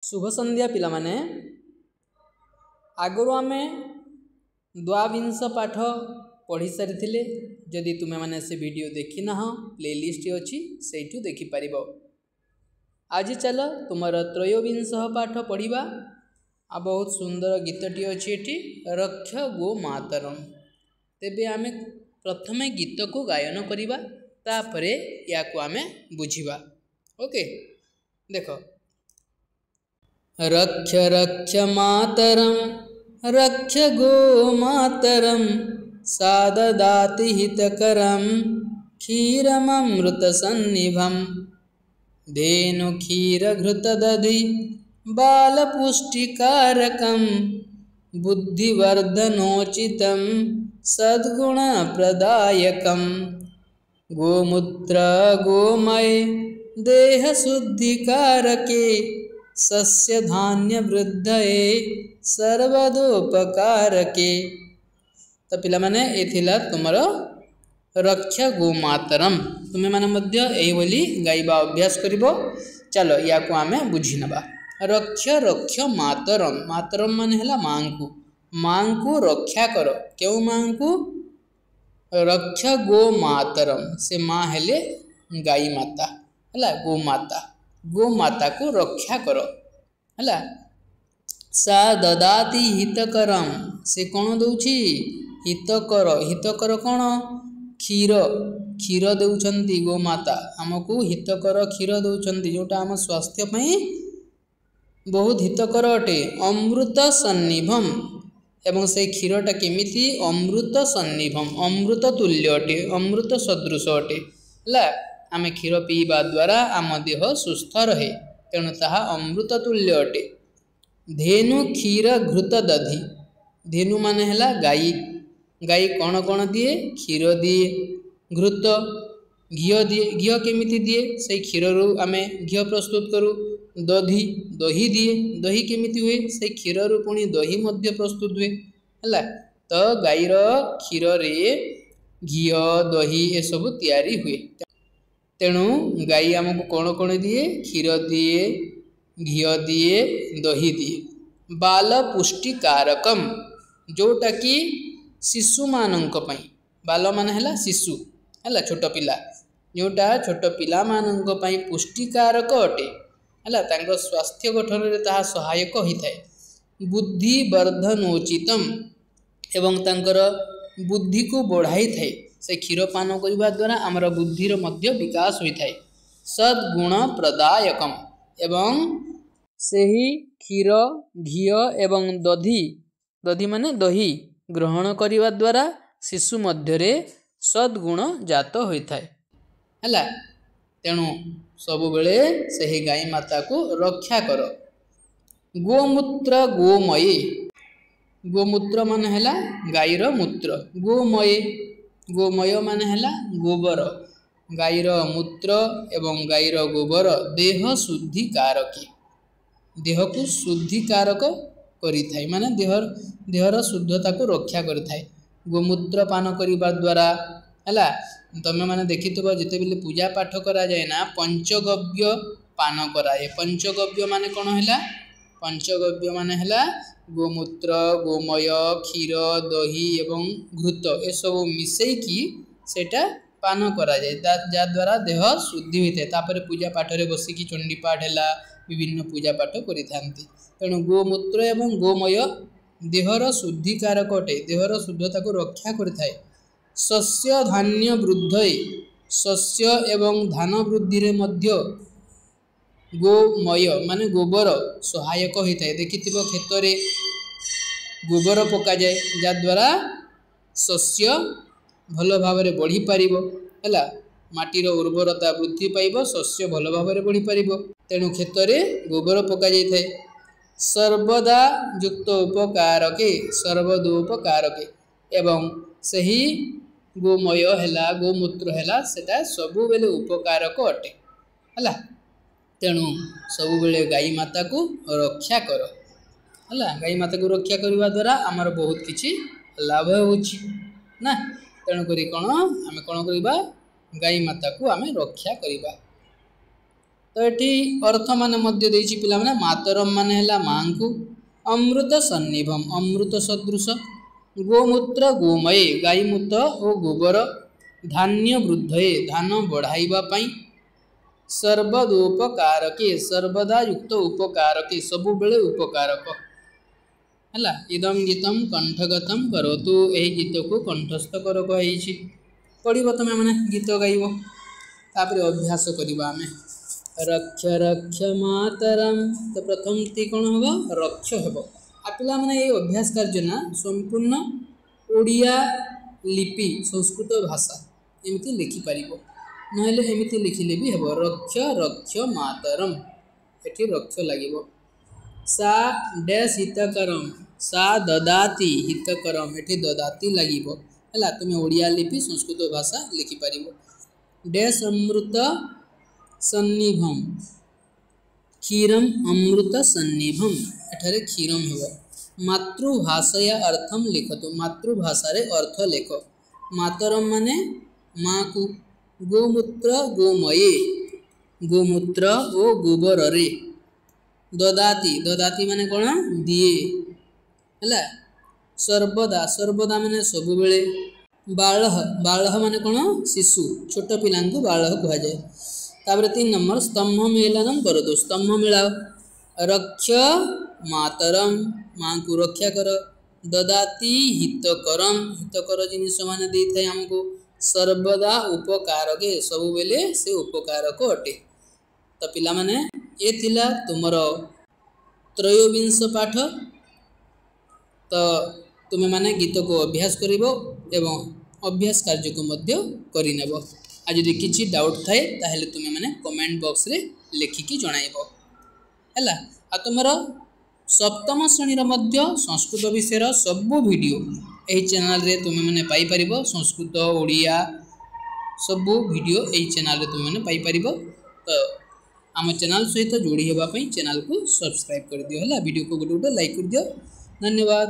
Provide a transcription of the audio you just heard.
शुभ संध्या पिला माने आगରୁ आमे द्वाविंश पाठ पढ़ी सारी जदि तुमे माने से वीडियो देखी ना प्लेलिस्ट अच्छी से देखी पारिब। आज चल तुमर त्रयोविंश पाठ पढ़ा। आ बहुत सुंदर गीतटी अच्छी एटी रक्ष गो मातरम। तेबे आमे प्रथमे गीत को गायन करिबा तापरे या को आमे बुझिबा। ओके देखो रक्ष रक्ष मातरम रक्ष गो मातरम सा ददाति हितकरम क्षीरमृत सन्निभम धेनु क्षीर घृत दधि बालपुष्टिकारकम बुद्धिवर्धनोचितम सद्गुण प्रदायकम गोमूत्र गोमय देह शुद्धिकारके सस्य धान्य वृद्धये सर्वदोपकारके। तो पिला माने एथिला तुमर रक्ष गोमातरम। तुम्हें माने मध्य एही बोली गाइबा अभ्यास करिबो। चलो या को आमे बुझी नबा। रक्ष रक्ष मातरम। मातरम माने हला मांकु। मांकु रक्षा करो। क्यों मांकु? रक्ष गो मातरम से माँ हेले गाई माता हला गो माता। गो माता को रक्षा करो हला। सा ददाति हितकरम से कौन दउछि हितकर। हितकर कौन? क्षीर। क्षीर दउछंती गो माता हमको हितकर क्षीर दउछंती जोटा हम स्वास्थ्य पई बहुत हितकर अटे। अमृत सन्निभम एवं से क्षीरटा केमिति अमृत सन्निभम अमृत तुल्य अटे अमृत सदृश अटे हला। आमे क्षीर पीवा द्वारा आम देह सुस्थ रहे तेणु ताहा अमृत तुल्य अटे। धेनु क्षीर घृत दधि। धेनु माने हला गाई। गाई कौन कौन दिए? क्षीर दिए घृत घी दिए। घी केमिति दिए? से क्षीर रु आमे घी प्रस्तुत करूँ। दधि दही दिए। दही केमिति हुए? से क्षीर रु पुणी दही मध्य प्रस्तुत हुए हला। तो गाईर क्षीर रे घी दही ए सब तैयारी हुए। तेणु गाई आमको कौन कौन दिए? क्षीर दिए घी दिए दही दिए। बाल पुष्टिकारकम जोटा कि शिशु मानक पई। बाल मान है शिशु है छोट पिला जोटा छोट पिला मानक पई पुष्टिकारक अटे है तांको स्वास्थ्य गठन रे ताहा सहायक होइथाय। बुद्धि वर्धनोचितम एवं तांकर बुद्धि को बढ़ाई थाए। से क्षीर पान करने द्वारा आमर बुद्धिर मध्य विकास होता है। सद्गुण प्रदायकम एवं सही क्षीर घी एवं दधि दधि माने दही ग्रहण करने द्वारा शिशु मध्य सद्गुण जात होता है। तेणु सब बेले सही गाई माता को रक्षा कर। गोमूत्र गोमय। गोमूत्र मान है गाईर मूत्र। गोमय गोमय मान है गोबर। गाईर मूत्र एवं गाईर गोबर देह शुद्धिकारक। देह को शुद्धिकारक करिथाय माने देहर शुद्धता को रक्षा करिथाय। गोमूत्र पान करिबा द्वारा हला तमे माने देखिथबो जेते बेले पूजा पाठ करा जाय ना पंचगव्य पान कराए। पंचगव्य माने कोन हैला? पंचगव्य माने हैला गोमूत्र गोमय क्षीर दही एवं घृत ए सब मिसई की सेटा पान करा जाए जा द्वारा देह शुद्धि होता है। तापर पूजा पाठ रे बसी की चंडी पाठ हैला विभिन्न पूजा पाठ करिथांती। तेणु गोमूत्र एवं गोमय देहर शुद्धिकारक अटे। देहर शुद्धता को रक्षा करिथाय। शस्य धान्य वृद्धये। शस्य एवं धान वृद्धि रे मध्य गोमय माने गोबर सहायक होता है। देखिथिबो खेत रे गोबर पका जाए जा द्वारा शस्य भल भाव में बढ़ी पारिबो हैला। माटीर उर्वरता वृद्धि पाइब शस्य भल भाव में बढ़ी पारिबो। तेणु खेत रे गोबर पका जाय थाए। सर्वदा युक्त उपकारके सर्वदोपकारके एवं सही गोमय हैला गोमूत्र हैला सेटा सबु बेले उपकारक अटे हैला। तेणु सबु बेले गाई माता को रक्षा कर है। गाई माता को रक्षा करने द्वारा आमर बहुत किसी लाभ होछि ना। तेणुक कौन आम कौन करवा गाई माता को आम रक्षा करवा। तो तो ये अर्थ मान पे मातरम मान है माँ को, अमृत सन्निभम अमृत सदृश, गोमूत्र गोमये गाईमूत्र और गोबर, धान्य वृद्धये धान बढ़ाइबापी, सर्वदोपकारके सर्वदा युक्त उपकारके सबुबले उपकारक है। इदम गीतम कंठगतम करोतु यही गीत को कंठस्थ कर कही पढ़ तुम मैंने गीत गाइब तापर अभ्यास करवा आम रक्ष रक्ष मातरम। तो प्रथम ती कौन हम रक्ष हे पिला मैंने ये अभ्यास कार्य ना संपूर्ण ओडिया लिपि संस्कृत भाषा एमती लिखिपर नहले एमती लिखिले भी हे रक्ष रक्ष मातरम एठी रक्ष लगे सा डैश हितकरम सा ददाती हितकरम एठी ददाती लगे है। तुम ओडिया लिपि संस्कृत भाषा लिखिपर डैश अमृत सन्निभम क्षीरम अमृत सन्निभम एठारे क्षीरम हो। मातृभाषया अर्थम लिखतु मातृभाषा रे अर्थ लिख। मातरम माने माँ को, गोमूत्र गोमये गोमूत्र ओ गोबर रे, ददाती ददाती माने कौन दिए है। सर्वदा सर्वदा माने सबुबेले, बालह बालह माने कौन शिशु छोट पिला बालह कह जाए। तापर 3 नंबर स्तंभ मेलनम करो तो स्तंभ मिलाओ। रक्ष मातरम माँ को रक्षा कर, ददाती हितकरम हितकर जिनिस मान दे थाए हमको, सर्वदा उपकारके सब बेले से उपकारक अटे। तो पिला माने ये थिला तुमर त्रयोविंश पाठ। तो तुम्हें माने गीत को अभ्यास करिवो एवं अभ्यास कार्य को मध्य करिनेबो। आज यदि किसी डाउट थाए ताहले तुम्हें माने कमेंट बॉक्स रे लिखिकी जणाइबो हैला। आ तुमर सप्तम श्रेणीर मध्य संस्कृत विषय सबू वीडियो यही चैनल रे तुम्हें माने पाई परिबो। संस्कृत ओडिया सबू वीडियो यही चैनल रे तुम्हें माने पाई परिबो। तो आम चैनल सहित जोड़ी होगा चैनल को सब्सक्राइब कर दियो है। वीडियो को गोटे गोटे लाइक कर दियो। धन्यवाद।